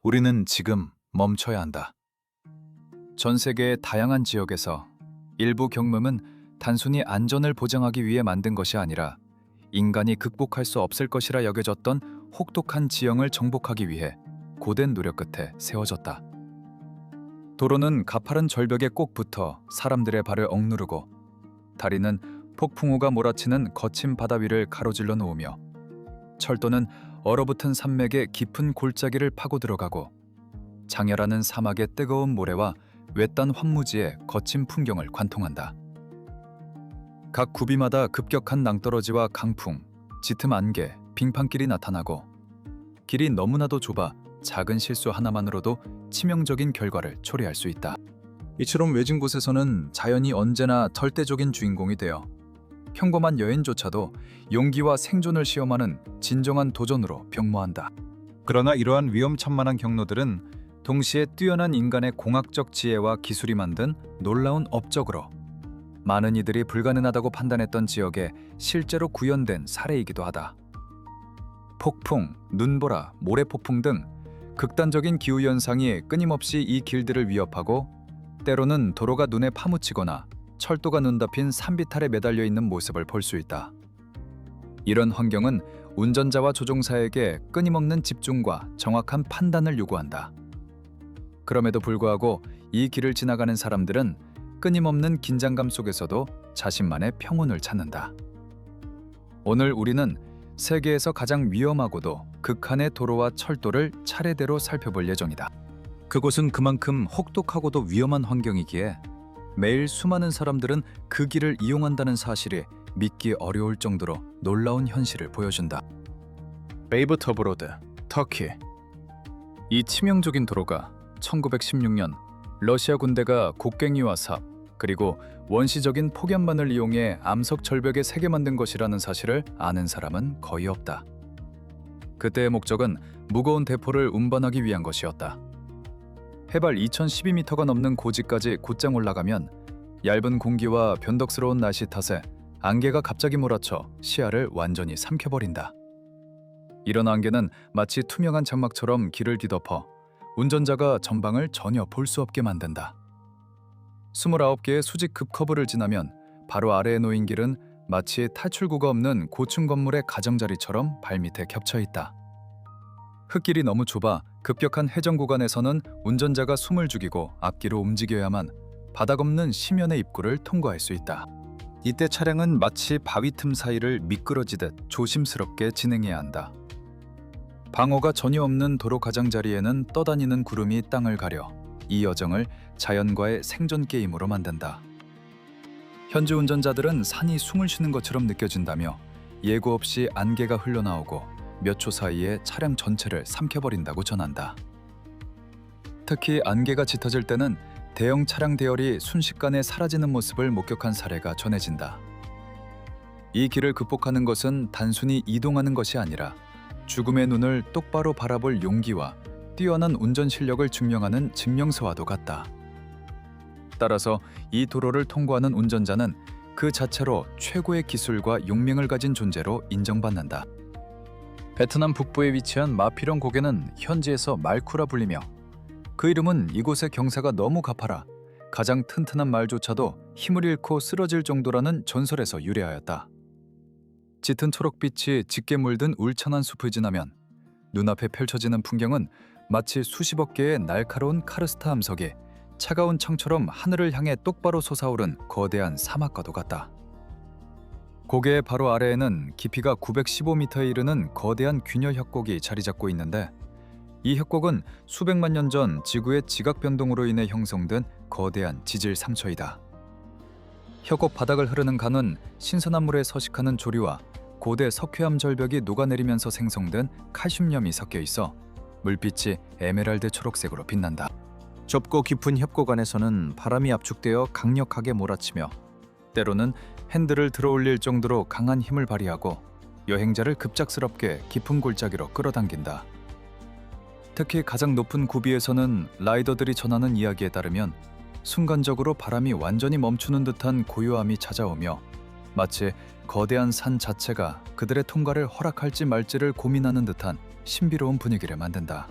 우리는 지금 멈춰야 한다. 전 세계의 다양한 지역에서 일부 경음은 단순히 안전을 보장하기 위해 만든 것이 아니라 인간이 극복할 수 없을 것이라 여겨졌던 혹독한 지형을 정복하기 위해 고된 노력 끝에 세워졌다. 도로는 가파른 절벽에 꼭 붙어 사람들의 발을 억누르고, 다리는 폭풍우가 몰아치는 거친 바다 위를 가로질러 놓으며, 철도는 얼어붙은 산맥의 깊은 골짜기를 파고 들어가고, 장열하는 사막의 뜨거운 모래와 외딴 황무지의 거친 풍경을 관통한다. 각 구비마다 급격한 낭떠러지와 강풍, 짙은 안개, 빙판길이 나타나고, 길이 너무나도 좁아 작은 실수 하나만으로도 치명적인 결과를 초래할 수 있다. 이처럼 외진 곳에서는 자연이 언제나 절대적인 주인공이 되어 평범한 여인조차도 용기와 생존을 시험하는 진정한 도전으로 병모한다. 그러나 이러한 위험천만한 경로들은 동시에 뛰어난 인간의 공학적 지혜와 기술이 만든 놀라운 업적으로 많은 이들이 불가능하다고 판단했던 지역에 실제로 구현된 사례이기도 하다. 폭풍, 눈보라, 모래폭풍 등 극단적인 기후현상이 끊임없이 이 길들을 위협하고, 때로는 도로가 눈에 파묻히거나 철도가 눈덮인 산비탈에 매달려 있는 모습을 볼 수 있다. 이런 환경은 운전자와 조종사에게 끊임없는 집중과 정확한 판단을 요구한다. 그럼에도 불구하고 이 길을 지나가는 사람들은 끊임없는 긴장감 속에서도 자신만의 평온을 찾는다. 오늘 우리는 세계에서 가장 위험하고도 극한의 도로와 철도를 차례대로 살펴볼 예정이다. 그곳은 그만큼 혹독하고도 위험한 환경이기에 매일 수많은 사람들은 그 길을 이용한다는 사실이 믿기 어려울 정도로 놀라운 현실을 보여준다. 베이브 터브로드, 터키. 이 치명적인 도로가 1916년 러시아 군대가 곡괭이와 삽, 그리고 원시적인 폭염만을 이용해 암석 절벽에 새겨 만든 것이라는 사실을 아는 사람은 거의 없다. 그때의 목적은 무거운 대포를 운반하기 위한 것이었다. 해발 2012m가 넘는 고지까지 곧장 올라가면 얇은 공기와 변덕스러운 날씨 탓에 안개가 갑자기 몰아쳐 시야를 완전히 삼켜버린다. 이런 안개는 마치 투명한 장막처럼 길을 뒤덮어 운전자가 전방을 전혀 볼 수 없게 만든다. 29개의 수직 급커브를 지나면 바로 아래에 놓인 길은 마치 탈출구가 없는 고층 건물의 가정자리처럼 발밑에 겹쳐 있다. 흙길이 너무 좁아 급격한 회전 구간에서는 운전자가 숨을 죽이고 앞뒤로 움직여야만 바닥 없는 심연의 입구를 통과할 수 있다. 이때 차량은 마치 바위 틈 사이를 미끄러지듯 조심스럽게 진행해야 한다. 방어가 전혀 없는 도로 가장자리에는 떠다니는 구름이 땅을 가려 이 여정을 자연과의 생존 게임으로 만든다. 현지 운전자들은 산이 숨을 쉬는 것처럼 느껴진다며 예고 없이 안개가 흘러나오고 몇 초 사이에 차량 전체를 삼켜버린다고 전한다. 특히 안개가 짙어질 때는 대형 차량 대열이 순식간에 사라지는 모습을 목격한 사례가 전해진다. 이 길을 극복하는 것은 단순히 이동하는 것이 아니라 죽음의 눈을 똑바로 바라볼 용기와 뛰어난 운전 실력을 증명하는 증명서와도 같다. 따라서 이 도로를 통과하는 운전자는 그 자체로 최고의 기술과 용맹을 가진 존재로 인정받는다. 베트남 북부에 위치한 마피령 고개는 현지에서 말쿠라 불리며, 그 이름은 이곳의 경사가 너무 가파라 가장 튼튼한 말조차도 힘을 잃고 쓰러질 정도라는 전설에서 유래하였다. 짙은 초록빛이 짙게 물든 울창한 숲을 지나면 눈앞에 펼쳐지는 풍경은 마치 수십억 개의 날카로운 카르스트 함석이 차가운 창처럼 하늘을 향해 똑바로 솟아오른 거대한 사막과도 같다. 고개의 바로 아래에는 깊이가 915m에 이르는 거대한 균열 협곡이 자리 잡고 있는데, 이 협곡은 수백만 년 전 지구의 지각 변동으로 인해 형성된 거대한 지질 상처이다. 협곡 바닥을 흐르는 강은 신선한 물에 서식하는 조류와 고대 석회암 절벽이 녹아내리면서 생성된 칼슘염이 섞여 있어 물빛이 에메랄드 초록색으로 빛난다. 좁고 깊은 협곡 안에서는 바람이 압축되어 강력하게 몰아치며 때로는 핸들을 들어올릴 정도로 강한 힘을 발휘하고 여행자를 급작스럽게 깊은 골짜기로 끌어당긴다. 특히 가장 높은 구비에서는 라이더들이 전하는 이야기에 따르면 순간적으로 바람이 완전히 멈추는 듯한 고요함이 찾아오며 마치 거대한 산 자체가 그들의 통과를 허락할지 말지를 고민하는 듯한 신비로운 분위기를 만든다.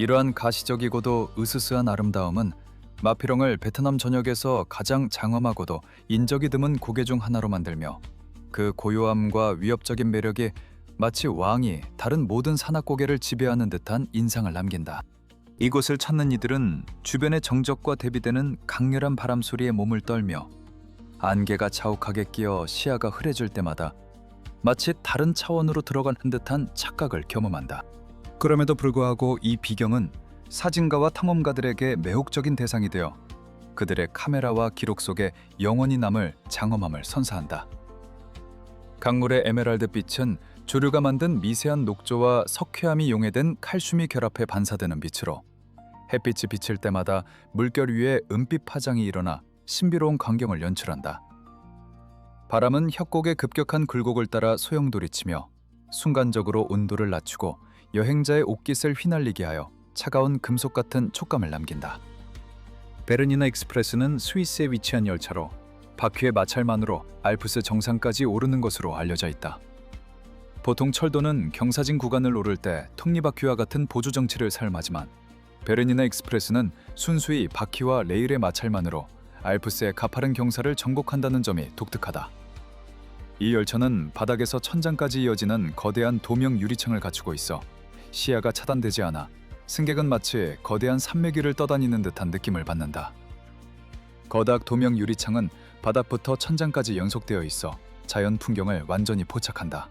이러한 가시적이고도 으스스한 아름다움은 마피롱을 베트남 전역에서 가장 장엄하고도 인적이 드문 고개 중 하나로 만들며 그 고요함과 위협적인 매력이 마치 왕이 다른 모든 산악고개를 지배하는 듯한 인상을 남긴다. 이곳을 찾는 이들은 주변의 정적과 대비되는 강렬한 바람 소리에 몸을 떨며 안개가 자욱하게 끼어 시야가 흐려질 때마다 마치 다른 차원으로 들어가는 듯한 착각을 경험한다. 그럼에도 불구하고 이 비경은 사진가와 탐험가들에게 매혹적인 대상이 되어 그들의 카메라와 기록 속에 영원히 남을 장엄함을 선사한다. 강물의 에메랄드 빛은 조류가 만든 미세한 녹조와 석회암이 용해된 칼슘이 결합해 반사되는 빛으로 햇빛이 비칠 때마다 물결 위에 은빛 파장이 일어나 신비로운 광경을 연출한다. 바람은 협곡의 급격한 굴곡을 따라 소용돌이치며 순간적으로 온도를 낮추고 여행자의 옷깃을 휘날리게 하여 차가운 금속 같은 촉감을 남긴다. 베르니나 익스프레스는 스위스에 위치한 열차로 바퀴의 마찰만으로 알프스 정상까지 오르는 것으로 알려져 있다. 보통 철도는 경사진 구간을 오를 때 톱니바퀴와 같은 보조 정치를 사용하지만 베르니나 익스프레스는 순수히 바퀴와 레일의 마찰만으로 알프스의 가파른 경사를 정복한다는 점이 독특하다. 이 열차는 바닥에서 천장까지 이어지는 거대한 도명 유리창을 갖추고 있어 시야가 차단되지 않아 승객은 마치 거대한 산맥 위를 떠다니는 듯한 느낌을 받는다. 거닥 도명 유리창은 바닥부터 천장까지 연속되어 있어 자연 풍경을 완전히 포착한다.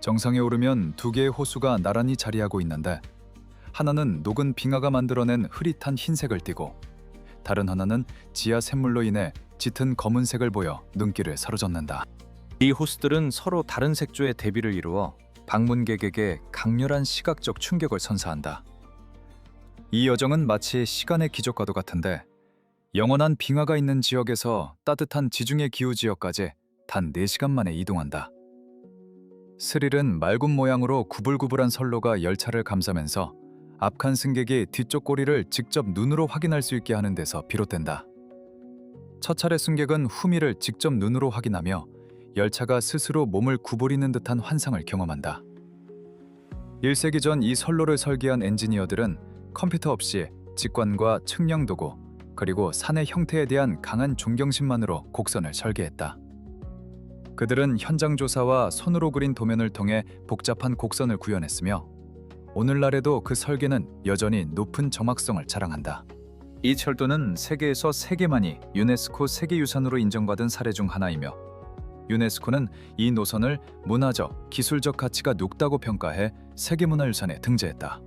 정상에 오르면 두 개의 호수가 나란히 자리하고 있는데 하나는 녹은 빙하가 만들어낸 흐릿한 흰색을 띠고 다른 하나는 지하 샘물로 인해 짙은 검은색을 보여 눈길을 사로잡는다. 이 호수들은 서로 다른 색조의 대비를 이루어 방문객에게 강렬한 시각적 충격을 선사한다. 이 여정은 마치 시간의 기적과도 같은데 영원한 빙하가 있는 지역에서 따뜻한 지중해 기후 지역까지 단 4시간 만에 이동한다. 스릴은 맑은 모양으로 구불구불한 선로가 열차를 감싸면서 앞칸 승객이 뒤쪽 꼬리를 직접 눈으로 확인할 수 있게 하는 데서 비롯된다. 첫 차례 승객은 후미를 직접 눈으로 확인하며 열차가 스스로 몸을 구부리는 듯한 환상을 경험한다. 1세기 전 이 선로를 설계한 엔지니어들은 컴퓨터 없이 직관과 측량 도구 그리고 산의 형태에 대한 강한 존경심만으로 곡선을 설계했다. 그들은 현장 조사와 손으로 그린 도면을 통해 복잡한 곡선을 구현했으며 오늘날에도 그 설계는 여전히 높은 정확성을 자랑한다. 이 철도는 세계에서 3개만이 유네스코 세계유산으로 인정받은 사례 중 하나이며 유네스코는 이 노선을 문화적, 기술적 가치가 높다고 평가해 세계문화유산에 등재했다.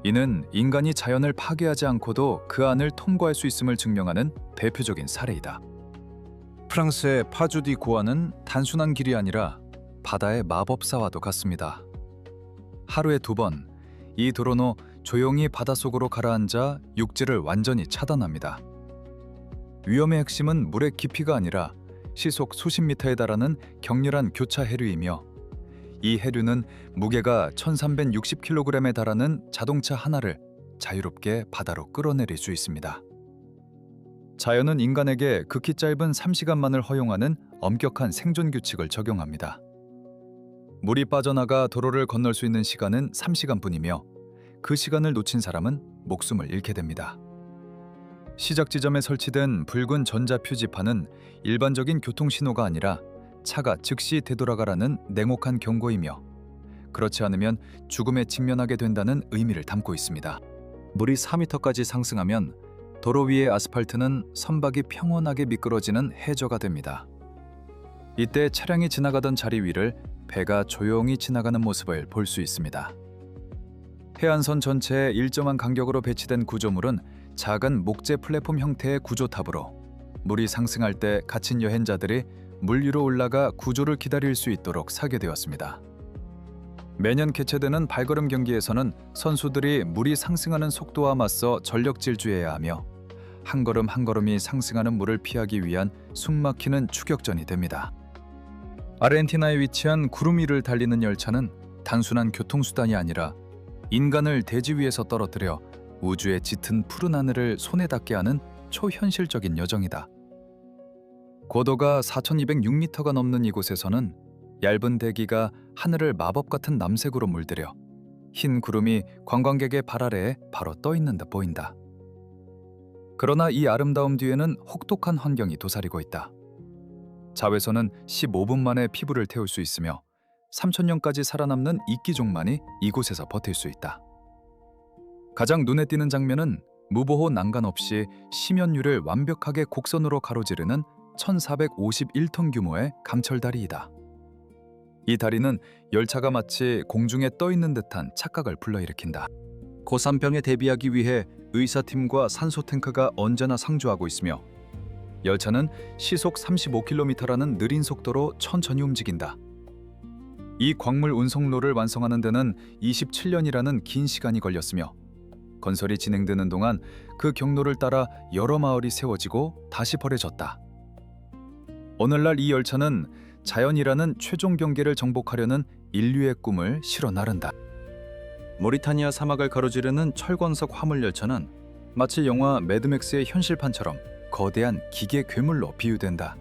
이는 인간이 자연을 파괴하지 않고도 그 안을 통과할 수 있음을 증명하는 대표적인 사례이다. 프랑스의 파주디 고아는 단순한 길이 아니라 바다의 마법사와도 같습니다. 하루에 2번, 이 도로노 조용히 바닷속으로 가라앉아 육지를 완전히 차단합니다. 위험의 핵심은 물의 깊이가 아니라 시속 수십 미터에 달하는 격렬한 교차 해류이며 이 해류는 무게가 1360kg에 달하는 자동차 하나를 자유롭게 바다로 끌어내릴 수 있습니다. 자연은 인간에게 극히 짧은 3시간만을 허용하는 엄격한 생존 규칙을 적용합니다. 물이 빠져나가 도로를 건널 수 있는 시간은 3시간뿐이며 그 시간을 놓친 사람은 목숨을 잃게 됩니다. 시작 지점에 설치된 붉은 전자 표지판은 일반적인 교통신호가 아니라 차가 즉시 되돌아가라는 냉혹한 경고이며 그렇지 않으면 죽음에 직면하게 된다는 의미를 담고 있습니다. 물이 4m까지 상승하면 도로 위의 아스팔트는 선박이 평온하게 미끄러지는 해저가 됩니다. 이때 차량이 지나가던 자리 위를 배가 조용히 지나가는 모습을 볼 수 있습니다. 해안선 전체에 일정한 간격으로 배치된 구조물은 작은 목재 플랫폼 형태의 구조탑으로 물이 상승할 때 갇힌 여행자들이 물 위로 올라가 구조를 기다릴 수 있도록 설계되었습니다. 매년 개최되는 발걸음 경기에서는 선수들이 물이 상승하는 속도와 맞서 전력 질주해야 하며 한 걸음 한 걸음이 상승하는 물을 피하기 위한 숨막히는 추격전이 됩니다. 아르헨티나에 위치한 구름 위를 달리는 열차는 단순한 교통수단이 아니라 인간을 대지 위에서 떨어뜨려 우주의 짙은 푸른 하늘을 손에 닿게 하는 초현실적인 여정이다. 고도가 4206m가 넘는 이곳에서는 얇은 대기가 하늘을 마법 같은 남색으로 물들여 흰 구름이 관광객의 발 아래에 바로 떠 있는 듯 보인다. 그러나 이 아름다움 뒤에는 혹독한 환경이 도사리고 있다. 자외선은 15분 만에 피부를 태울 수 있으며 3000년까지 살아남는 이끼종만이 이곳에서 버틸 수 있다. 가장 눈에 띄는 장면은 무보호 난간 없이 심연유를 완벽하게 곡선으로 가로지르는 1451톤 규모의 감철다리이다. 이 다리는 열차가 마치 공중에 떠 있는 듯한 착각을 불러일으킨다. 고산병에 대비하기 위해 의사팀과 산소탱크가 언제나 상주하고 있으며 열차는 시속 35km라는 느린 속도로 천천히 움직인다. 이 광물 운송로를 완성하는 데는 27년이라는 긴 시간이 걸렸으며 건설이 진행되는 동안 그 경로를 따라 여러 마을이 세워지고 다시 버려졌다. 오늘날 이 열차는 자연이라는 최종 경계를 정복하려는 인류의 꿈을 실어 나른다. 모리타니아 사막을 가로지르는 철광석 화물 열차는 마치 영화 매드맥스의 현실판처럼 거대한 기계 괴물로 비유된다.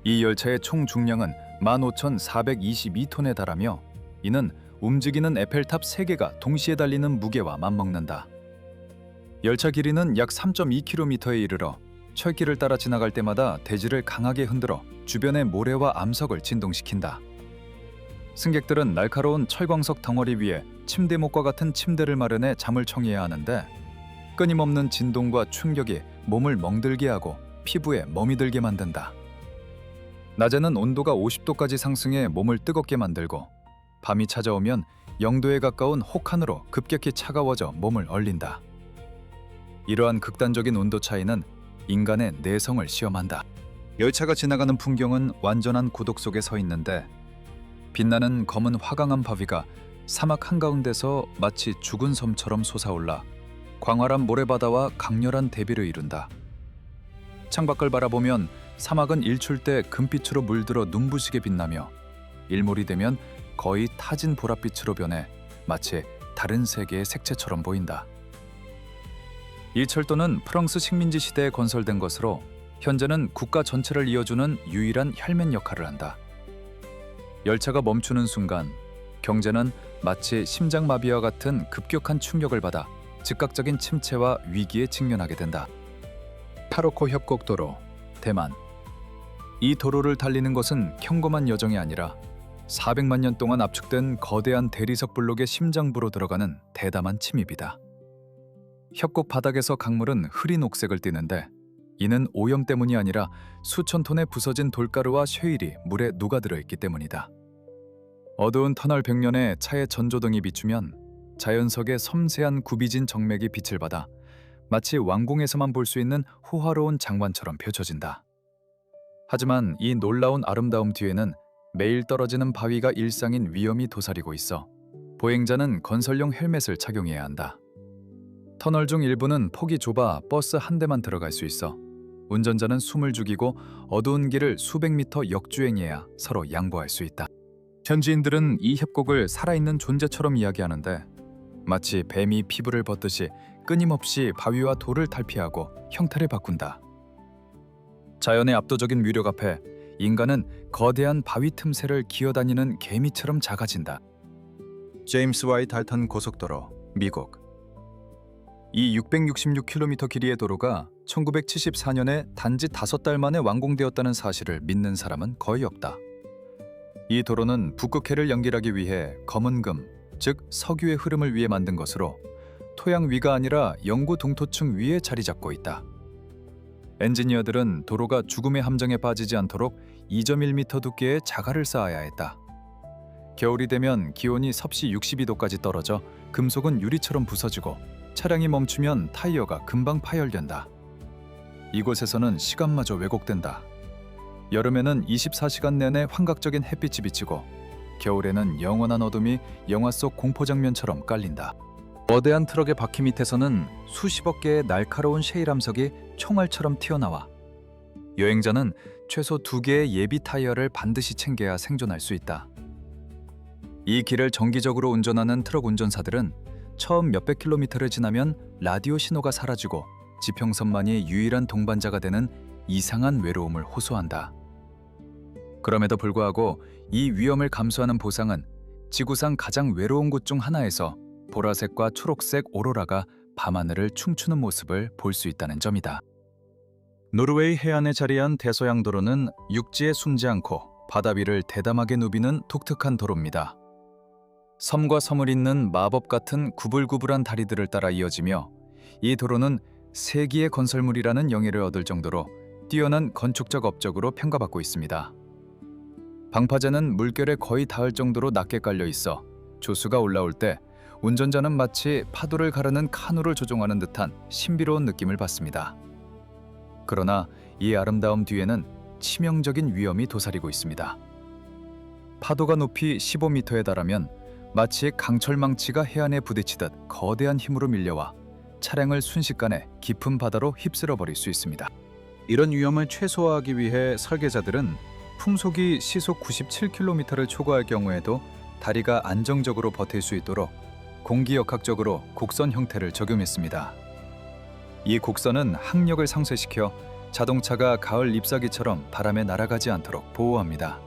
이 열차의 총 중량은 15,422톤에 달하며 이는 움직이는 에펠탑 3개가 동시에 달리는 무게와 맞먹는다. 열차 길이는 약 3.2km에 이르러 철길을 따라 지나갈 때마다 대지를 강하게 흔들어 주변의 모래와 암석을 진동시킨다. 승객들은 날카로운 철광석 덩어리 위에 침대목과 같은 침대를 마련해 잠을 청해야 하는데 끊임없는 진동과 충격이 몸을 멍들게 하고 피부에 멍이 들게 만든다. 낮에는 온도가 50도까지 상승해 몸을 뜨겁게 만들고 밤이 찾아오면 0도에 가까운 혹한으로 급격히 차가워져 몸을 얼린다. 이러한 극단적인 온도 차이는 인간의 내성을 시험한다. 열차가 지나가는 풍경은 완전한 고독 속에 서 있는데 빛나는 검은 화강암 바위가 사막 한가운데서 마치 죽은 섬처럼 솟아올라 광활한 모래바다와 강렬한 대비를 이룬다. 창밖을 바라보면 사막은 일출 때 금빛으로 물들어 눈부시게 빛나며 일몰이 되면 거의 타진 보랏빛으로 변해 마치 다른 세계의 색채처럼 보인다. 이 철도는 프랑스 식민지 시대에 건설된 것으로 현재는 국가 전체를 이어주는 유일한 혈맹 역할을 한다. 열차가 멈추는 순간 경제는 마치 심장마비와 같은 급격한 충격을 받아 즉각적인 침체와 위기에 직면하게 된다. 타로코 협곡도로, 대만. 이 도로를 달리는 것은 평범한 여정이 아니라 400만 년 동안 압축된 거대한 대리석 블록의 심장부로 들어가는 대담한 침입이다. 협곡 바닥에서 강물은 흐린 옥색을 띠는데 이는 오염 때문이 아니라 수천 톤의 부서진 돌가루와 쉐일이 물에 녹아들어 있기 때문이다. 어두운 터널 벽면에 차의 전조등이 비추면 자연석의 섬세한 굽이진 정맥이 빛을 받아 마치 왕궁에서만 볼 수 있는 호화로운 장관처럼 펼쳐진다. 하지만 이 놀라운 아름다움 뒤에는 매일 떨어지는 바위가 일상인 위험이 도사리고 있어 보행자는 건설용 헬멧을 착용해야 한다. 터널 중 일부는 폭이 좁아 버스 한 대만 들어갈 수 있어 운전자는 숨을 죽이고 어두운 길을 수백 미터 역주행해야 서로 양보할 수 있다. 현지인들은 이 협곡을 살아있는 존재처럼 이야기하는데 마치 뱀이 피부를 벗듯이 끊임없이 바위와 돌을 탈피하고 형태를 바꾼다. 자연의 압도적인 위력 앞에 인간은 거대한 바위 틈새를 기어다니는 개미처럼 작아진다. 제임스 와이 달턴 고속도로, 미국. 이 666km 길이의 도로가 1974년에 단지 5달 만에 완공되었다는 사실을 믿는 사람은 거의 없다. 이 도로는 북극해를 연결하기 위해 검은금, 즉 석유의 흐름을 위해 만든 것으로 토양 위가 아니라 영구 동토층 위에 자리 잡고 있다. 엔지니어들은 도로가 죽음의 함정에 빠지지 않도록 2.1m 두께의 자갈을 쌓아야 했다. 겨울이 되면 기온이 섭씨 62도까지 떨어져 금속은 유리처럼 부서지고 차량이 멈추면 타이어가 금방 파열된다. 이곳에서는 시간마저 왜곡된다. 여름에는 24시간 내내 환각적인 햇빛이 비치고 겨울에는 영원한 어둠이 영화 속 공포 장면처럼 깔린다. 거대한 트럭의 바퀴 밑에서는 수십억 개의 날카로운 셰일 암석이 총알처럼 튀어나와 여행자는 최소 2개의 예비 타이어를 반드시 챙겨야 생존할 수 있다. 이 길을 정기적으로 운전하는 트럭 운전사들은 처음 몇백 킬로미터를 지나면 라디오 신호가 사라지고 지평선만이 유일한 동반자가 되는 이상한 외로움을 호소한다. 그럼에도 불구하고 이 위험을 감수하는 보상은 지구상 가장 외로운 곳 중 하나에서 보라색과 초록색 오로라가 밤하늘을 춤추는 모습을 볼 수 있다는 점이다. 노르웨이 해안에 자리한 대서양도로는 육지에 숨지 않고 바다 위를 대담하게 누비는 독특한 도로입니다. 섬과 섬을 잇는 마법 같은 구불구불한 다리들을 따라 이어지며 이 도로는 세기의 건설물이라는 영예를 얻을 정도로 뛰어난 건축적 업적으로 평가받고 있습니다. 방파제는 물결에 거의 닿을 정도로 낮게 깔려 있어 조수가 올라올 때 운전자는 마치 파도를 가르는 카누를 조종하는 듯한 신비로운 느낌을 받습니다. 그러나 이 아름다움 뒤에는 치명적인 위험이 도사리고 있습니다. 파도가 높이 15m에 달하면 마치 강철망치가 해안에 부딪히듯 거대한 힘으로 밀려와 차량을 순식간에 깊은 바다로 휩쓸어 버릴 수 있습니다. 이런 위험을 최소화하기 위해 설계자들은 풍속이 시속 97km를 초과할 경우에도 다리가 안정적으로 버틸 수 있도록 공기역학적으로 곡선 형태를 적용했습니다. 이 곡선은 항력을 상쇄시켜 자동차가 가을 잎사귀처럼 바람에 날아가지 않도록 보호합니다.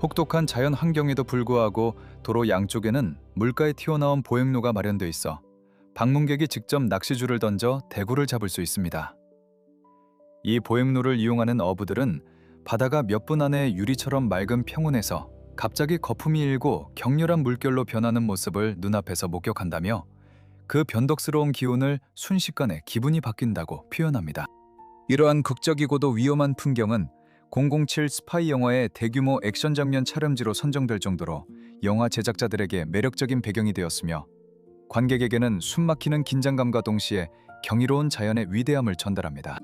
혹독한 자연 환경에도 불구하고 도로 양쪽에는 물가에 튀어나온 보행로가 마련돼 있어 방문객이 직접 낚시줄을 던져 대구를 잡을 수 있습니다. 이 보행로를 이용하는 어부들은 바다가 몇 분 안에 유리처럼 맑은 평온에서 갑자기 거품이 일고 격렬한 물결로 변하는 모습을 눈앞에서 목격한다며 그 변덕스러운 기운을 순식간에 기분이 바뀐다고 표현합니다. 이러한 극적이고도 위험한 풍경은 007 스파이 영화의 대규모 액션 장면 촬영지로 선정될 정도로 영화 제작자들에게 매력적인 배경이 되었으며 관객에게는 숨막히는 긴장감과 동시에 경이로운 자연의 위대함을 전달합니다.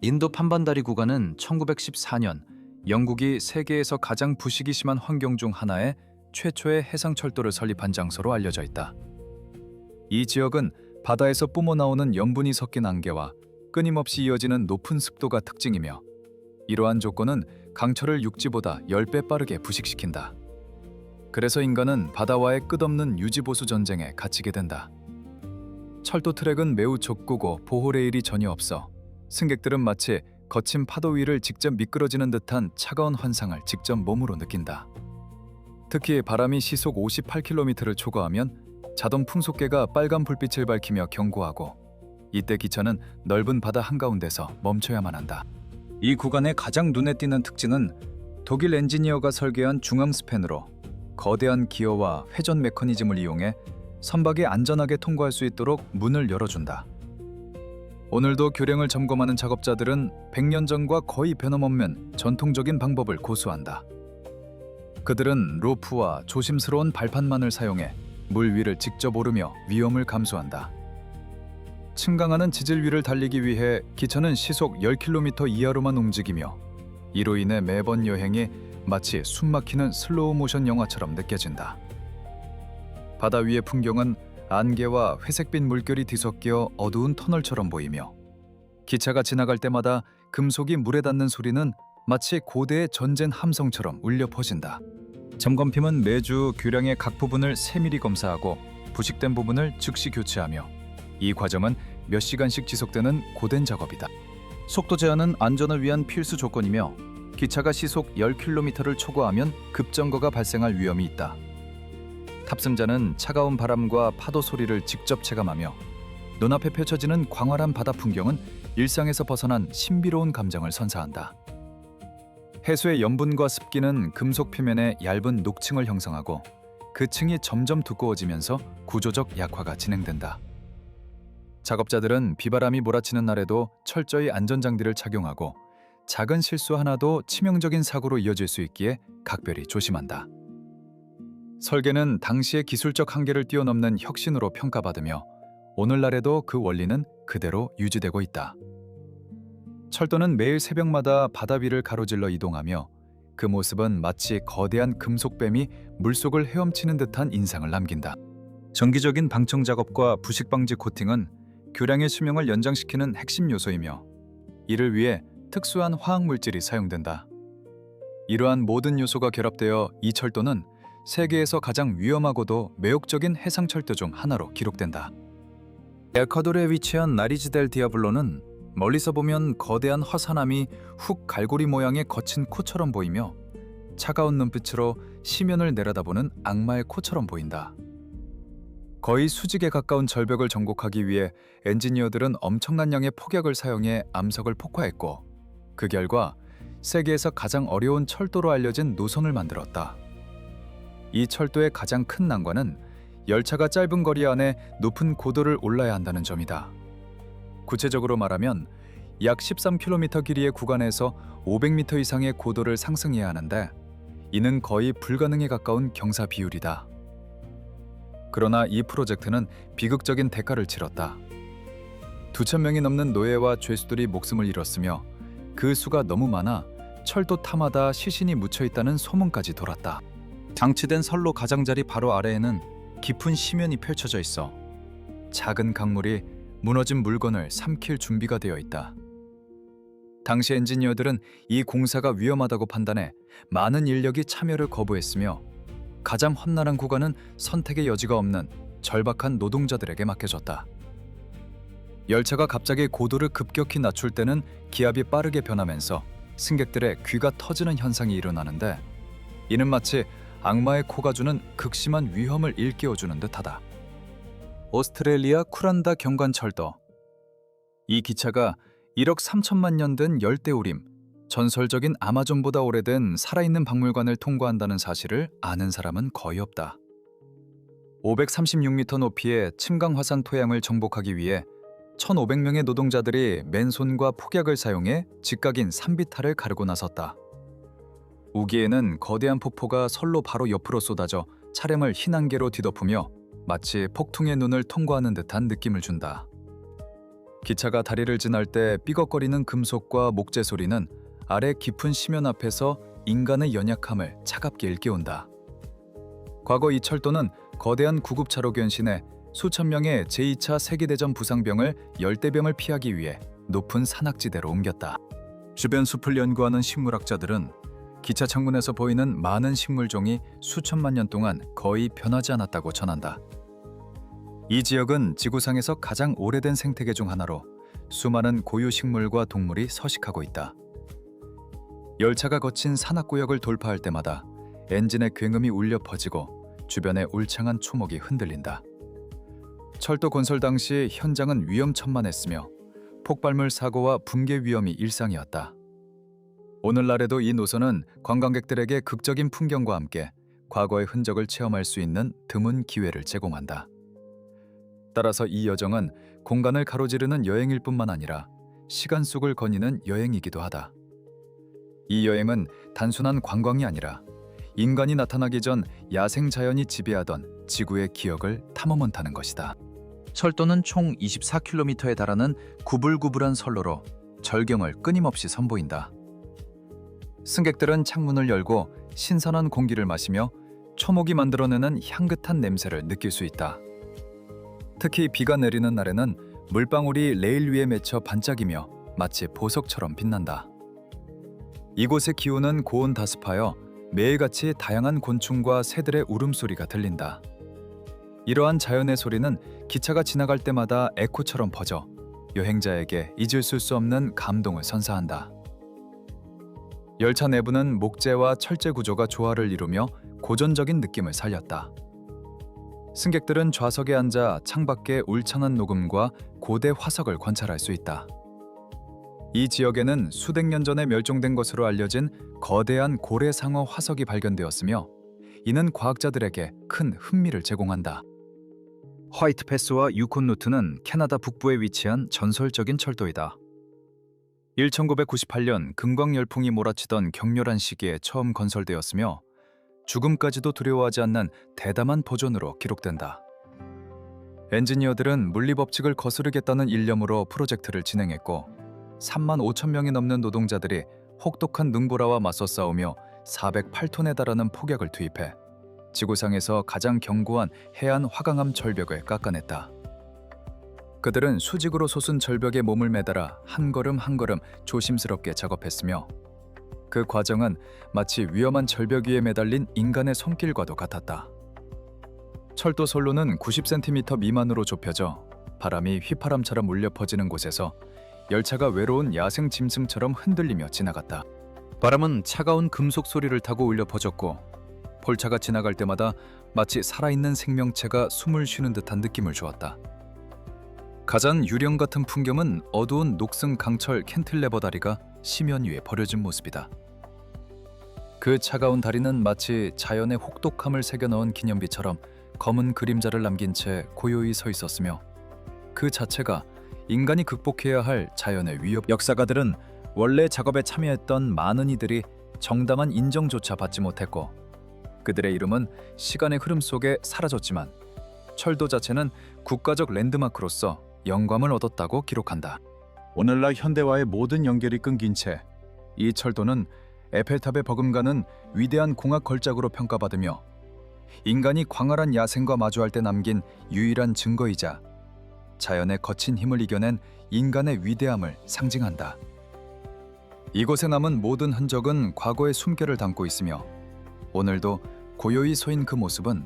인도 판반다리 구간은 1914년 영국이 세계에서 가장 부식이 심한 환경 중 하나에 최초의 해상철도를 설립한 장소로 알려져 있다. 이 지역은 바다에서 뿜어나오는 염분이 섞인 안개와 끊임없이 이어지는 높은 습도가 특징이며 이러한 조건은 강철을 육지보다 10배 빠르게 부식시킨다. 그래서 인간은 바다와의 끝없는 유지보수 전쟁에 갇히게 된다. 철도 트랙은 매우 좁고 보호 레일이 전혀 없어 승객들은 마치 거친 파도 위를 직접 미끄러지는 듯한 차가운 환상을 직접 몸으로 느낀다. 특히 바람이 시속 58km를 초과하면 자동 풍속계가 빨간 불빛을 밝히며 경고하고 이때 기차는 넓은 바다 한가운데서 멈춰야만 한다. 이 구간의 가장 눈에 띄는 특징은 독일 엔지니어가 설계한 중앙 스팬으로 거대한 기어와 회전 메커니즘을 이용해 선박이 안전하게 통과할 수 있도록 문을 열어준다. 오늘도 교량을 점검하는 작업자들은 100년 전과 거의 변함없는 전통적인 방법을 고수한다. 그들은 로프와 조심스러운 발판만을 사용해 물 위를 직접 오르며 위험을 감수한다. 층강하는 지질 위를 달리기 위해 기차는 시속 10km 이하로만 움직이며 이로 인해 매번 여행이 마치 숨막히는 슬로우 모션 영화처럼 느껴진다. 바다 위의 풍경은 안개와 회색빛 물결이 뒤섞여 어두운 터널처럼 보이며 기차가 지나갈 때마다 금속이 물에 닿는 소리는 마치 고대의 전쟁 함성처럼 울려 퍼진다. 점검팀은 매주 교량의 각 부분을 세밀히 검사하고 부식된 부분을 즉시 교체하며 이 과정은 몇 시간씩 지속되는 고된 작업이다. 속도 제한은 안전을 위한 필수 조건이며 기차가 시속 10km를 초과하면 급정거가 발생할 위험이 있다. 탑승자는 차가운 바람과 파도 소리를 직접 체감하며 눈앞에 펼쳐지는 광활한 바다 풍경은 일상에서 벗어난 신비로운 감정을 선사한다. 해수의 염분과 습기는 금속 표면에 얇은 녹층을 형성하고 그 층이 점점 두꺼워지면서 구조적 약화가 진행된다. 작업자들은 비바람이 몰아치는 날에도 철저히 안전장비를 착용하고 작은 실수 하나도 치명적인 사고로 이어질 수 있기에 각별히 조심한다. 설계는 당시의 기술적 한계를 뛰어넘는 혁신으로 평가받으며 오늘날에도 그 원리는 그대로 유지되고 있다. 철도는 매일 새벽마다 바다 위를 가로질러 이동하며 그 모습은 마치 거대한 금속뱀이 물속을 헤엄치는 듯한 인상을 남긴다. 정기적인 방청 작업과 부식 방지 코팅은 교량의 수명을 연장시키는 핵심 요소이며 이를 위해 특수한 화학 물질이 사용된다. 이러한 모든 요소가 결합되어 이 철도는 세계에서 가장 위험하고도 매혹적인 해상철도 중 하나로 기록된다. 에콰도르에 위치한 나리즈 델 디아블로는 멀리서 보면 거대한 화산암이 훅 갈고리 모양의 거친 코처럼 보이며 차가운 눈빛으로 시면을 내려다보는 악마의 코처럼 보인다. 거의 수직에 가까운 절벽을 정복하기 위해 엔지니어들은 엄청난 양의 폭약을 사용해 암석을 폭파했고, 그 결과 세계에서 가장 어려운 철도로 알려진 노선을 만들었다. 이 철도의 가장 큰 난관은 열차가 짧은 거리 안에 높은 고도를 올라야 한다는 점이다. 구체적으로 말하면 약 13km 길이의 구간에서 500m 이상의 고도를 상승해야 하는데, 이는 거의 불가능에 가까운 경사 비율이다. 그러나 이 프로젝트는 비극적인 대가를 치렀다. 2,000명이 넘는 노예와 죄수들이 목숨을 잃었으며, 그 수가 너무 많아 철도 타마다 시신이 묻혀 있다는 소문까지 돌았다. 장치된 선로 가장자리 바로 아래에는 깊은 시면이 펼쳐져 있어 작은 강물이 무너진 물건을 삼킬 준비가 되어 있다. 당시 엔지니어들은 이 공사가 위험하다고 판단해 많은 인력이 참여를 거부했으며, 가장 험난한 구간은 선택의 여지가 없는 절박한 노동자들에게 맡겨졌다. 열차가 갑자기 고도를 급격히 낮출 때는 기압이 빠르게 변하면서 승객들의 귀가 터지는 현상이 일어나는데, 이는 마치 악마의 코가 주는 극심한 위험을 일깨워주는 듯하다. 오스트레일리아 쿠란다 경관철도. 이 기차가 1억 3천만 년 된 열대우림, 전설적인 아마존보다 오래된 살아있는 박물관을 통과한다는 사실을 아는 사람은 거의 없다. 536m 높이의 침강화산 토양을 정복하기 위해 1,500명의 노동자들이 맨손과 폭약을 사용해 직각인 산비탈을 가르고 나섰다. 우기에는 거대한 폭포가 선로 바로 옆으로 쏟아져 차량을 흰 안개로 뒤덮으며 마치 폭풍의 눈을 통과하는 듯한 느낌을 준다. 기차가 다리를 지날 때 삐걱거리는 금속과 목재 소리는 아래 깊은 시면 앞에서 인간의 연약함을 차갑게 일깨운다. 과거 이 철도는 거대한 구급차로 변신해 수천 명의 제2차 세계대전 부상병을 열대병을 피하기 위해 높은 산악지대로 옮겼다. 주변 숲을 연구하는 식물학자들은 기차 창문에서 보이는 많은 식물종이 수천만 년 동안 거의 변하지 않았다고 전한다. 이 지역은 지구상에서 가장 오래된 생태계 중 하나로 수많은 고유 식물과 동물이 서식하고 있다. 열차가 거친 산악구역을 돌파할 때마다 엔진의 굉음이 울려 퍼지고 주변의 울창한 초목이 흔들린다. 철도 건설 당시 현장은 위험천만했으며 폭발물 사고와 붕괴 위험이 일상이었다. 오늘날에도 이 노선은 관광객들에게 극적인 풍경과 함께 과거의 흔적을 체험할 수 있는 드문 기회를 제공한다. 따라서 이 여정은 공간을 가로지르는 여행일 뿐만 아니라 시간 속을 거니는 여행이기도 하다. 이 여행은 단순한 관광이 아니라 인간이 나타나기 전 야생 자연이 지배하던 지구의 기억을 탐험한다는 것이다. 철도는 총 24km에 달하는 구불구불한 선로로 절경을 끊임없이 선보인다. 승객들은 창문을 열고 신선한 공기를 마시며 초목이 만들어내는 향긋한 냄새를 느낄 수 있다. 특히 비가 내리는 날에는 물방울이 레일 위에 맺혀 반짝이며 마치 보석처럼 빛난다. 이곳의 기온은 고온 다습하여 매일같이 다양한 곤충과 새들의 울음소리가 들린다. 이러한 자연의 소리는 기차가 지나갈 때마다 에코처럼 퍼져 여행자에게 잊을 수 없는 감동을 선사한다. 열차 내부는 목재와 철제 구조가 조화를 이루며 고전적인 느낌을 살렸다. 승객들은 좌석에 앉아 창밖의 울창한 녹음과 고대 화석을 관찰할 수 있다. 이 지역에는 수백 년 전에 멸종된 것으로 알려진 거대한 고래상어 화석이 발견되었으며, 이는 과학자들에게 큰 흥미를 제공한다. 화이트 패스와 유콘 루트는 캐나다 북부에 위치한 전설적인 철도이다. 1998년 금광 열풍이 몰아치던 격렬한 시기에 처음 건설되었으며 죽음까지도 두려워하지 않는 대담한 버전으로 기록된다. 엔지니어들은 물리법칙을 거스르겠다는 일념으로 프로젝트를 진행했고 3만 5천 명이 넘는 노동자들이 혹독한 능보라와 맞서 싸우며 408톤에 달하는 폭약을 투입해 지구상에서 가장 견고한 해안 화강암 절벽을 깎아냈다. 그들은 수직으로 솟은 절벽에 몸을 매달아 한 걸음 한 걸음 조심스럽게 작업했으며 그 과정은 마치 위험한 절벽 위에 매달린 인간의 손길과도 같았다. 철도 선로는 90cm 미만으로 좁혀져 바람이 휘파람처럼 울려 퍼지는 곳에서 열차가 외로운 야생 짐승처럼 흔들리며 지나갔다. 바람은 차가운 금속 소리를 타고 울려 퍼졌고 폴차가 지나갈 때마다 마치 살아있는 생명체가 숨을 쉬는 듯한 느낌을 주었다. 가장 유령 같은 풍경은 어두운 녹슨 강철 캔틸레버 다리가 심연 위에 버려진 모습이다. 그 차가운 다리는 마치 자연의 혹독함을 새겨넣은 기념비처럼 검은 그림자를 남긴 채 고요히 서 있었으며 그 자체가 인간이 극복해야 할 자연의 위협. 역사가들은 원래 작업에 참여했던 많은 이들이 정당한 인정조차 받지 못했고 그들의 이름은 시간의 흐름 속에 사라졌지만 철도 자체는 국가적 랜드마크로서 영감을 얻었다고 기록한다. 오늘날 현대와의 모든 연결이 끊긴 채 이 철도는 에펠탑에 버금가는 위대한 공학 걸작으로 평가받으며 인간이 광활한 야생과 마주할 때 남긴 유일한 증거이자 자연의 거친 힘을 이겨낸 인간의 위대함을 상징한다. 이곳에 남은 모든 흔적은 과거의 숨결을 담고 있으며 오늘도 고요히 서인 그 모습은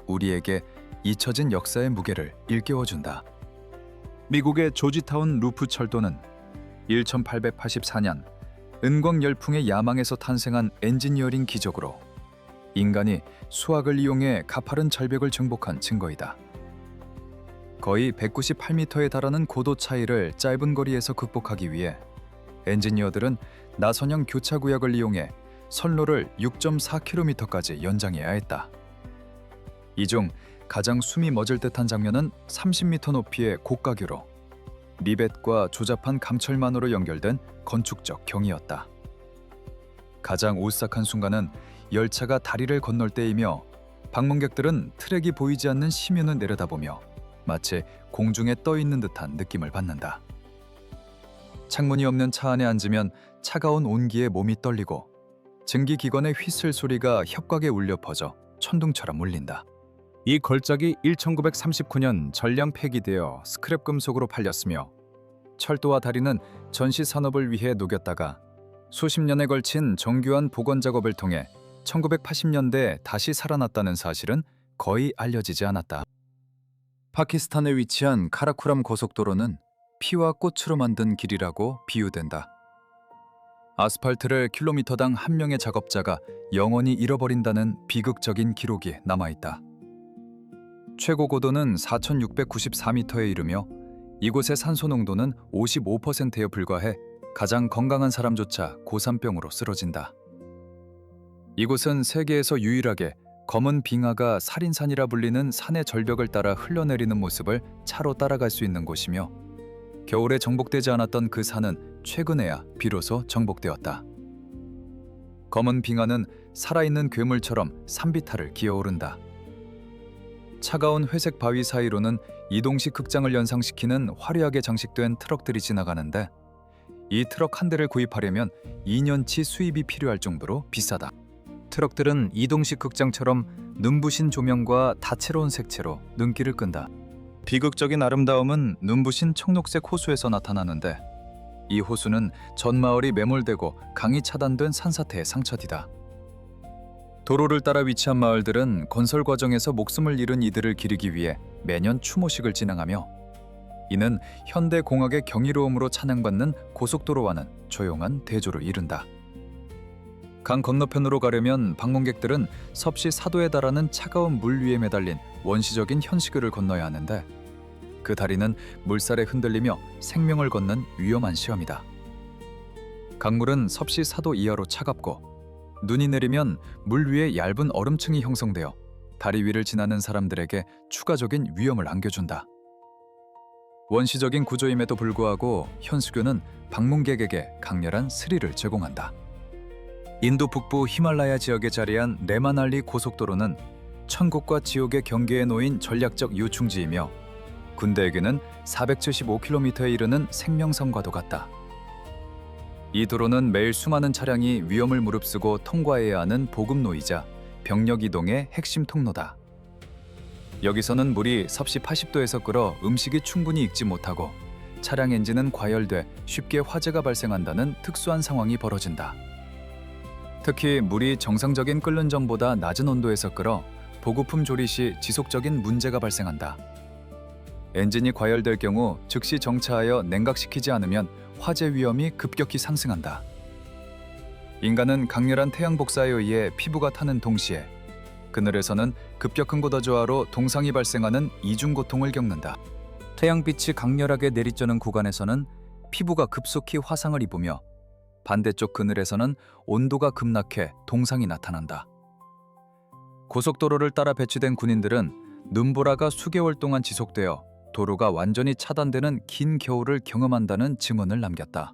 우리에게 잊혀진 역사의 무게를 일깨워준다. 미국의 조지타운 루프 철도는 1884년 은광 열풍의 야망에서 탄생한 엔지니어링 기적으로 인간이 수학을 이용해 가파른 절벽을 정복한 증거이다. 거의 198m에 달하는 고도 차이를 짧은 거리에서 극복하기 위해 엔지니어들은 나선형 교차 구역을 이용해 선로를 6.4km까지 연장해야 했다. 이 중 가장 숨이 멎을 듯한 장면은 30m 높이의 고가교로 리벳과 조잡한 감철만으로 연결된 건축적 경이었다. 가장 오싹한 순간은 열차가 다리를 건널 때이며 방문객들은 트랙이 보이지 않는 심연을 내려다보며 마치 공중에 떠 있는 듯한 느낌을 받는다. 창문이 없는 차 안에 앉으면 차가운 온기에 몸이 떨리고 증기기관의 휘슬 소리가 혁곽에 울려 퍼져 천둥처럼 울린다. 이 걸작이 1939년 전량 폐기되어 스크랩 금속으로 팔렸으며 철도와 다리는 전시 산업을 위해 녹였다가 수십 년에 걸친 정교한 복원 작업을 통해 1980년대에 다시 살아났다는 사실은 거의 알려지지 않았다. 파키스탄에 위치한 카라쿠람 고속도로는 피와 꽃으로 만든 길이라고 비유된다. 아스팔트를 킬로미터당 한 명의 작업자가 영원히 잃어버린다는 비극적인 기록이 남아있다. 최고 고도는 4,694m에 이르며 이곳의 산소 농도는 55%에 불과해 가장 건강한 사람조차 고산병으로 쓰러진다. 이곳은 세계에서 유일하게 검은 빙하가 살인산이라 불리는 산의 절벽을 따라 흘러내리는 모습을 차로 따라갈 수 있는 곳이며 겨울에 정복되지 않았던 그 산은 최근에야 비로소 정복되었다. 검은 빙하는 살아있는 괴물처럼 산비탈을 기어오른다. 차가운 회색 바위 사이로는 이동식 극장을 연상시키는 화려하게 장식된 트럭들이 지나가는데 이 트럭 한 대를 구입하려면 2년치 수입이 필요할 정도로 비싸다. 트럭들은 이동식 극장처럼 눈부신 조명과 다채로운 색채로 눈길을 끈다. 비극적인 아름다움은 눈부신 청록색 호수에서 나타나는데 이 호수는 전 마을이 매몰되고 강이 차단된 산사태의 상처디다. 도로를 따라 위치한 마을들은 건설 과정에서 목숨을 잃은 이들을 기리기 위해 매년 추모식을 진행하며 이는 현대 공학의 경이로움으로 찬양받는 고속도로와는 조용한 대조를 이룬다. 강 건너편으로 가려면 방문객들은 섭씨 4도에 달하는 차가운 물 위에 매달린 원시적인 현시교를 건너야 하는데 그 다리는 물살에 흔들리며 생명을 걷는 위험한 시험이다. 강물은 섭씨 4도 이하로 차갑고 눈이 내리면 물 위에 얇은 얼음층이 형성되어 다리 위를 지나는 사람들에게 추가적인 위험을 안겨준다. 원시적인 구조임에도 불구하고 현수교는 방문객에게 강렬한 스릴을 제공한다. 인도 북부 히말라야 지역에 자리한 레마날리 고속도로는 천국과 지옥의 경계에 놓인 전략적 요충지이며 군대에게는 475km에 이르는 생명선과도 같다. 이 도로는 매일 수많은 차량이 위험을 무릅쓰고 통과해야 하는 보급로이자 병력 이동의 핵심 통로다. 여기서는 물이 섭씨 80도에서 끓어 음식이 충분히 익지 못하고 차량 엔진은 과열돼 쉽게 화재가 발생한다는 특수한 상황이 벌어진다. 특히 물이 정상적인 끓는 전보다 낮은 온도에서 끓어 보급품 조리 시 지속적인 문제가 발생한다. 엔진이 과열될 경우 즉시 정차하여 냉각시키지 않으면 화재 위험이 급격히 상승한다. 인간은 강렬한 태양 복사에 의해 피부가 타는 동시에 그늘에서는 급격한 고도저하로 동상이 발생하는 이중 고통을 겪는다. 태양빛이 강렬하게 내리쬐는 구간에서는 피부가 급속히 화상을 입으며 반대쪽 그늘에서는 온도가 급락해 동상이 나타난다. 고속도로를 따라 배치된 군인들은 눈보라가 수개월 동안 지속되어 도로가 완전히 차단되는 긴 겨울을 경험한다는 증언을 남겼다.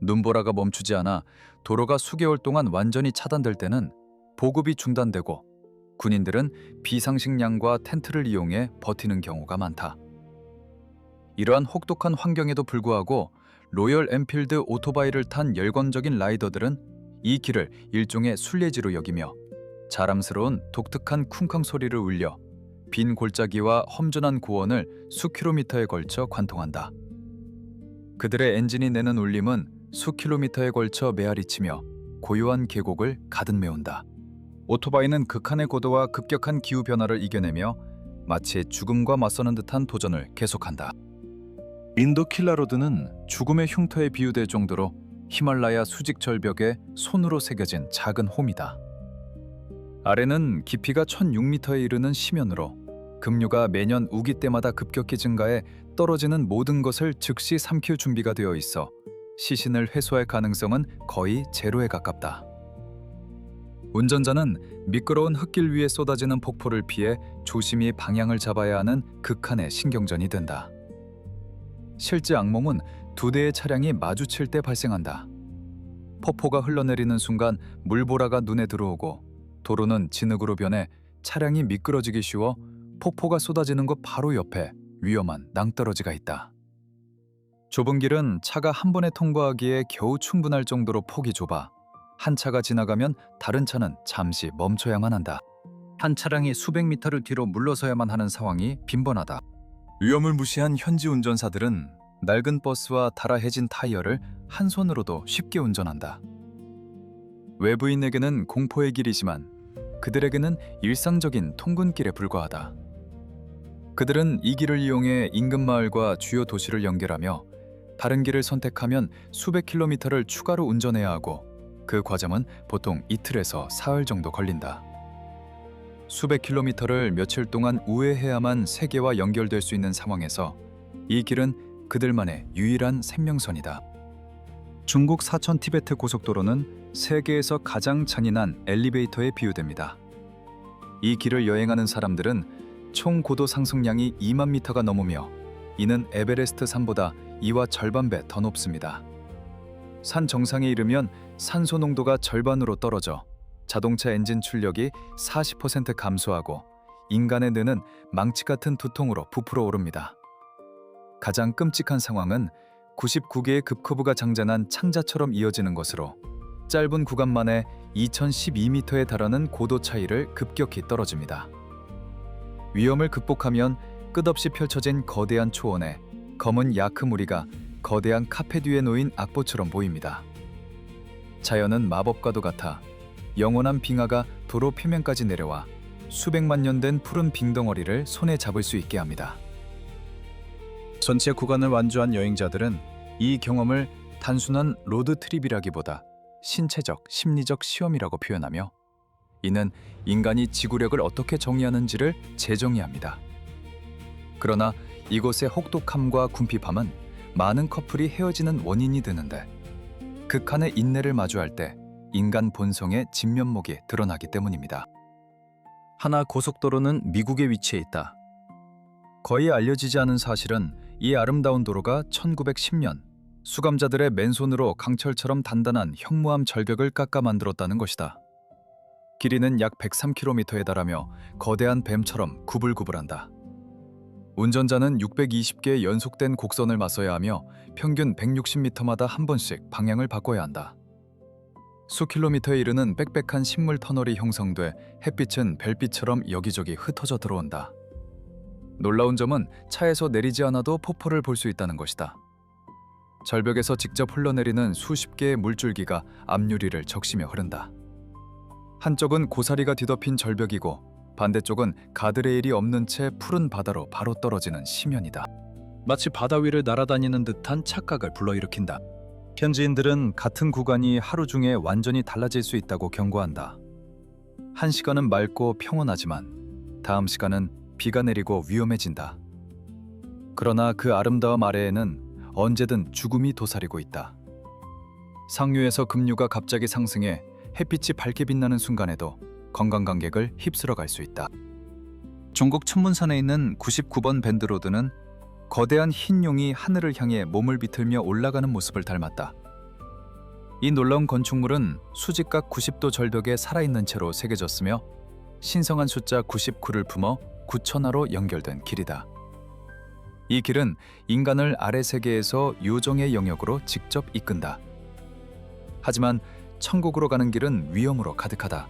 눈보라가 멈추지 않아 도로가 수개월 동안 완전히 차단될 때는 보급이 중단되고 군인들은 비상식량과 텐트를 이용해 버티는 경우가 많다. 이러한 혹독한 환경에도 불구하고 로열 엔필드 오토바이를 탄 열광적인 라이더들은 이 길을 일종의 순례지로 여기며 자랑스러운 독특한 쿵쾅 소리를 울려 빈 골짜기와 험준한 고원을 수킬로미터에 걸쳐 관통한다. 그들의 엔진이 내는 울림은 수킬로미터에 걸쳐 메아리치며 고요한 계곡을 가득 메운다. 오토바이는 극한의 고도와 급격한 기후 변화를 이겨내며 마치 죽음과 맞서는 듯한 도전을 계속한다. 인도 킬라로드는 죽음의 흉터에 비유될 정도로 히말라야 수직 절벽에 손으로 새겨진 작은 홈이다. 아래는 깊이가 1006m에 이르는 심연으로 급류가 매년 우기 때마다 급격히 증가해 떨어지는 모든 것을 즉시 삼킬 준비가 되어 있어 시신을 회수할 가능성은 거의 제로에 가깝다. 운전자는 미끄러운 흙길 위에 쏟아지는 폭포를 피해 조심히 방향을 잡아야 하는 극한의 신경전이 된다. 실제 악몽은 두 대의 차량이 마주칠 때 발생한다. 폭포가 흘러내리는 순간 물보라가 눈에 들어오고 도로는 진흙으로 변해 차량이 미끄러지기 쉬워 폭포가 쏟아지는 곳 바로 옆에 위험한 낭떠러지가 있다. 좁은 길은 차가 한 번에 통과하기에 겨우 충분할 정도로 폭이 좁아 한 차가 지나가면 다른 차는 잠시 멈춰야만 한다. 한 차량이 수백 미터를 뒤로 물러서야만 하는 상황이 빈번하다. 위험을 무시한 현지 운전사들은 낡은 버스와 달아해진 타이어를 한 손으로도 쉽게 운전한다. 외부인에게는 공포의 길이지만 그들에게는 일상적인 통근길에 불과하다. 그들은 이 길을 이용해 인근 마을과 주요 도시를 연결하며 다른 길을 선택하면 수백 킬로미터를 추가로 운전해야 하고 그 과정은 보통 이틀에서 사흘 정도 걸린다. 수백 킬로미터를 며칠 동안 우회해야만 세계와 연결될 수 있는 상황에서 이 길은 그들만의 유일한 생명선이다. 중국 사천 티베트 고속도로는 세계에서 가장 잔인한 엘리베이터에 비유됩니다. 이 길을 여행하는 사람들은 총 고도 상승량이 2만 미터가 넘으며 이는 에베레스트 산보다 이와 절반 배 더 높습니다. 산 정상에 이르면 산소 농도가 절반으로 떨어져 자동차 엔진 출력이 40% 감소하고 인간의 뇌는 망치 같은 두통으로 부풀어 오릅니다. 가장 끔찍한 상황은 99개의 급커브가 장전한 창자처럼 이어지는 것으로 짧은 구간 만에 2012m에 달하는 고도 차이를 급격히 떨어집니다. 위험을 극복하면 끝없이 펼쳐진 거대한 초원에 검은 야크 무리가 거대한 카페 뒤에 놓인 악보처럼 보입니다. 자연은 마법과도 같아 영원한 빙하가 도로 표면까지 내려와 수백만 년 된 푸른 빙덩어리를 손에 잡을 수 있게 합니다. 전체 구간을 완주한 여행자들은 이 경험을 단순한 로드트립이라기보다 신체적, 심리적 시험이라고 표현하며 이는 인간이 지구력을 어떻게 정의하는지를 재정의합니다. 그러나 이곳의 혹독함과 궁핍함은 많은 커플이 헤어지는 원인이 되는데 극한의 인내를 마주할 때 인간 본성의 진면목이 드러나기 때문입니다. 하나 고속도로는 미국에 위치해 있다. 거의 알려지지 않은 사실은 이 아름다운 도로가 1910년 수감자들의 맨손으로 강철처럼 단단한 형무암 절벽을 깎아 만들었다는 것이다. 길이는 약 103km에 달하며 거대한 뱀처럼 구불구불한다. 운전자는 620개의 연속된 곡선을 맞서야 하며 평균 160m마다 한 번씩 방향을 바꿔야 한다. 수킬로미터에 이르는 빽빽한 식물 터널이 형성돼 햇빛은 별빛처럼 여기저기 흩어져 들어온다. 놀라운 점은 차에서 내리지 않아도 폭포를 볼 수 있다는 것이다. 절벽에서 직접 흘러내리는 수십 개의 물줄기가 앞유리를 적시며 흐른다. 한쪽은 고사리가 뒤덮인 절벽이고 반대쪽은 가드레일이 없는 채 푸른 바다로 바로 떨어지는 심연이다. 마치 바다 위를 날아다니는 듯한 착각을 불러일으킨다. 현지인들은 같은 구간이 하루 중에 완전히 달라질 수 있다고 경고한다. 한 시간은 맑고 평온하지만 다음 시간은 비가 내리고 위험해진다. 그러나 그 아름다움 아래에는 언제든 죽음이 도사리고 있다. 상류에서 급류가 갑자기 상승해 햇빛이 밝게 빛나는 순간에도 관광객을 휩쓸어 갈 수 있다. 종국 천문선에 있는 99번 밴드로드는 거대한 흰 용이 하늘을 향해 몸을 비틀며 올라가는 모습을 닮았다. 이 놀라운 건축물은 수직각 90도 절벽에 살아있는 채로 새겨졌으며 신성한 숫자 99를 품어 9천하로 연결된 길이다. 이 길은 인간을 아래 세계에서 요정의 영역으로 직접 이끈다. 하지만 천국으로 가는 길은 위험으로 가득하다.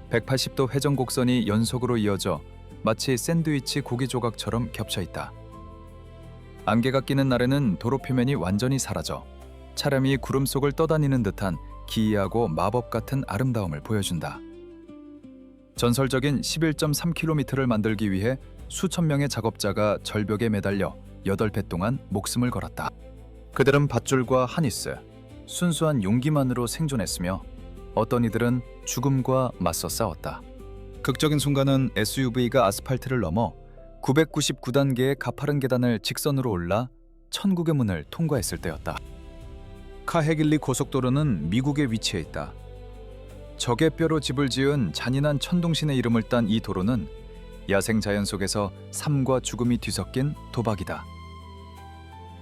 180도 회전 곡선이 연속으로 이어져 마치 샌드위치 고기 조각처럼 겹쳐 있다. 안개가 끼는 날에는 도로 표면이 완전히 사라져 차량이 구름 속을 떠다니는 듯한 기이하고 마법 같은 아름다움을 보여준다. 전설적인 11.3km를 만들기 위해 수천 명의 작업자가 절벽에 매달려 8배 동안 목숨을 걸었다. 그들은 밧줄과 하니스, 순수한 용기만으로 생존했으며 어떤 이들은 죽음과 맞서 싸웠다. 극적인 순간은 SUV가 아스팔트를 넘어 999단계의 가파른 계단을 직선으로 올라 천국의 문을 통과했을 때였다. 카헤길리 고속도로는 미국에 위치해 있다. 적의 뼈로 집을 지은 잔인한 천둥신의 이름을 딴 이 도로는 야생 자연 속에서 삶과 죽음이 뒤섞인 도박이다.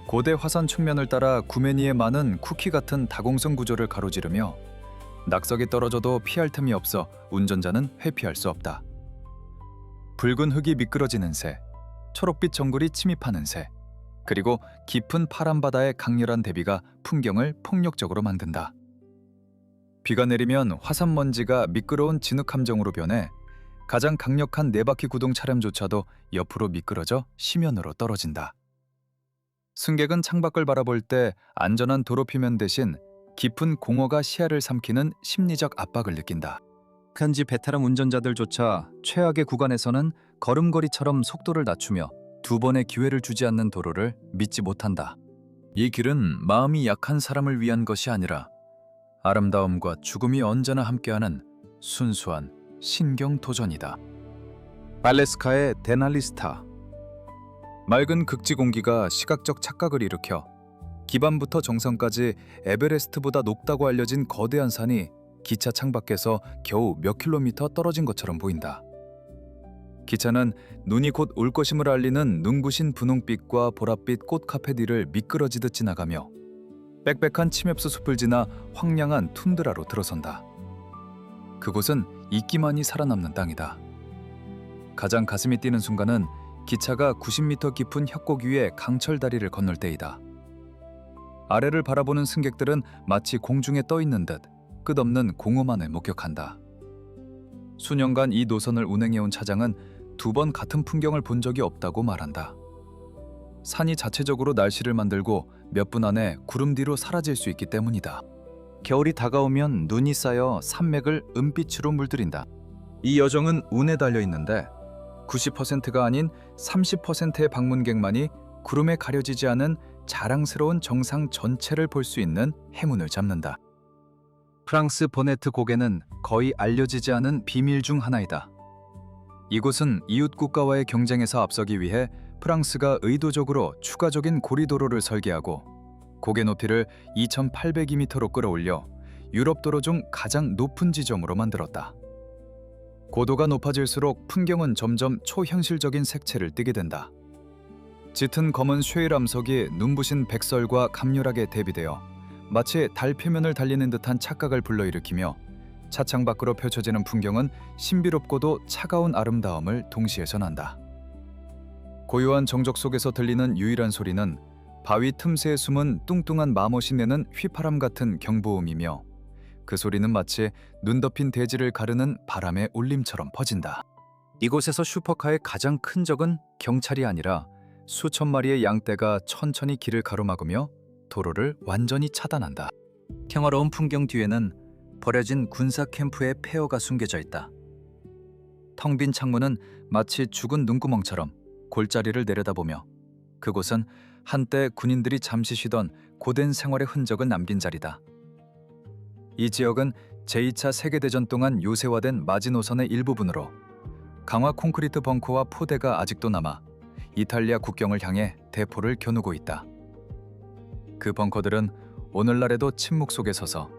고대 화산 측면을 따라 구메니의 많은 쿠키 같은 다공성 구조를 가로지르며 낙석이 떨어져도 피할 틈이 없어 운전자는 회피할 수 없다. 붉은 흙이 미끄러지는 새, 초록빛 정글이 침입하는 새, 그리고 깊은 파란 바다의 강렬한 대비가 풍경을 폭력적으로 만든다. 비가 내리면 화산 먼지가 미끄러운 진흙 함정으로 변해 가장 강력한 4바퀴 구동 차량조차도 옆으로 미끄러져 시면으로 떨어진다. 승객은 창밖을 바라볼 때 안전한 도로 표면 대신 깊은 공허가 시야를 삼키는 심리적 압박을 느낀다. 현지 베테랑 운전자들조차 최악의 구간에서는 걸음걸이처럼 속도를 낮추며 2번의 기회를 주지 않는 도로를 믿지 못한다. 이 길은 마음이 약한 사람을 위한 것이 아니라 아름다움과 죽음이 언제나 함께하는 순수한 신경 도전이다. 알래스카의 데날리스타. 맑은 극지 공기가 시각적 착각을 일으켜 기반부터 정상까지 에베레스트보다 높다고 알려진 거대한 산이 기차 창밖에서 겨우 몇 킬로미터 떨어진 것처럼 보인다. 기차는 눈이 곧 올 것임을 알리는 눈부신 분홍빛과 보랏빛 꽃카페 뒤를 미끄러지듯 지나가며 빽빽한 침엽수 숲을 지나 황량한 툰드라로 들어선다. 그곳은 있기만이 살아남는 땅이다. 가장 가슴이 뛰는 순간은 기차가 90m 깊은 협곡 위에 강철 다리를 건널 때이다. 아래를 바라보는 승객들은 마치 공중에 떠 있는 듯 끝없는 공허만을 목격한다. 수년간 이 노선을 운행해온 차장은 2번 같은 풍경을 본 적이 없다고 말한다. 산이 자체적으로 날씨를 만들고 몇 분 안에 구름 뒤로 사라질 수 있기 때문이다. 겨울이 다가오면 눈이 쌓여 산맥을 은빛으로 물들인다. 이 여정은 운에 달려 있는데 90%가 아닌 30%의 방문객만이 구름에 가려지지 않은 자랑스러운 정상 전체를 볼 수 있는 행운을 잡는다. 프랑스 보네트 고개는 거의 알려지지 않은 비밀 중 하나이다. 이곳은 이웃 국가와의 경쟁에서 앞서기 위해 프랑스가 의도적으로 추가적인 고리도로를 설계하고 고개 높이를 2,802m로 끌어올려 유럽 도로 중 가장 높은 지점으로 만들었다. 고도가 높아질수록 풍경은 점점 초현실적인 색채를 띠게 된다. 짙은 검은 쉐일 암석이 눈부신 백설과 감렬하게 대비되어 마치 달 표면을 달리는 듯한 착각을 불러일으키며 차창 밖으로 펼쳐지는 풍경은 신비롭고도 차가운 아름다움을 동시에 전한다. 고요한 정적 속에서 들리는 유일한 소리는 바위 틈새에 숨은 뚱뚱한 마못이 내는 휘파람 같은 경보음이며 그 소리는 마치 눈 덮인 대지를 가르는 바람의 울림처럼 퍼진다. 이곳에서 슈퍼카의 가장 큰 적은 경찰이 아니라 수천 마리의 양떼가 천천히 길을 가로막으며 도로를 완전히 차단한다. 평화로운 풍경 뒤에는 버려진 군사 캠프의 폐허가 숨겨져 있다. 텅 빈 창문은 마치 죽은 눈구멍처럼 골짜기를 내려다보며 그곳은 한때 군인들이 잠시 쉬던 고된 생활의 흔적을 남긴 자리다. 이 지역은 제2차 세계대전 동안 요새화된 마지노선의 일부분으로 강화 콘크리트 벙커와 포대가 아직도 남아 이탈리아 국경을 향해 대포를 겨누고 있다. 그 벙커들은 오늘날에도 침묵 속에 서서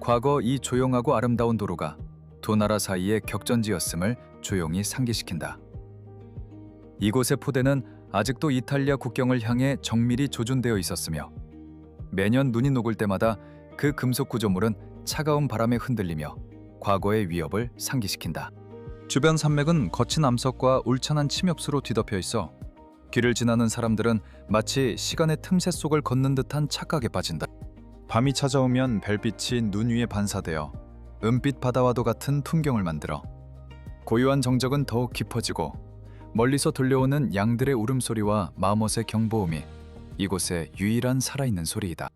과거 이 조용하고 아름다운 도로가 두 나라 사이의 격전지였음을 조용히 상기시킨다. 이곳의 포대는 아직도 이탈리아 국경을 향해 정밀히 조준되어 있었으며 매년 눈이 녹을 때마다 그 금속 구조물은 차가운 바람에 흔들리며 과거의 위협을 상기시킨다. 주변 산맥은 거친 암석과 울창한 침엽수로 뒤덮여 있어 길을 지나는 사람들은 마치 시간의 틈새 속을 걷는 듯한 착각에 빠진다. 밤이 찾아오면 별빛이 눈 위에 반사되어 은빛 바다와도 같은 풍경을 만들어 고요한 정적은 더욱 깊어지고 멀리서 들려오는 양들의 울음소리와 마못의 경보음이 이곳의 유일한 살아있는 소리이다.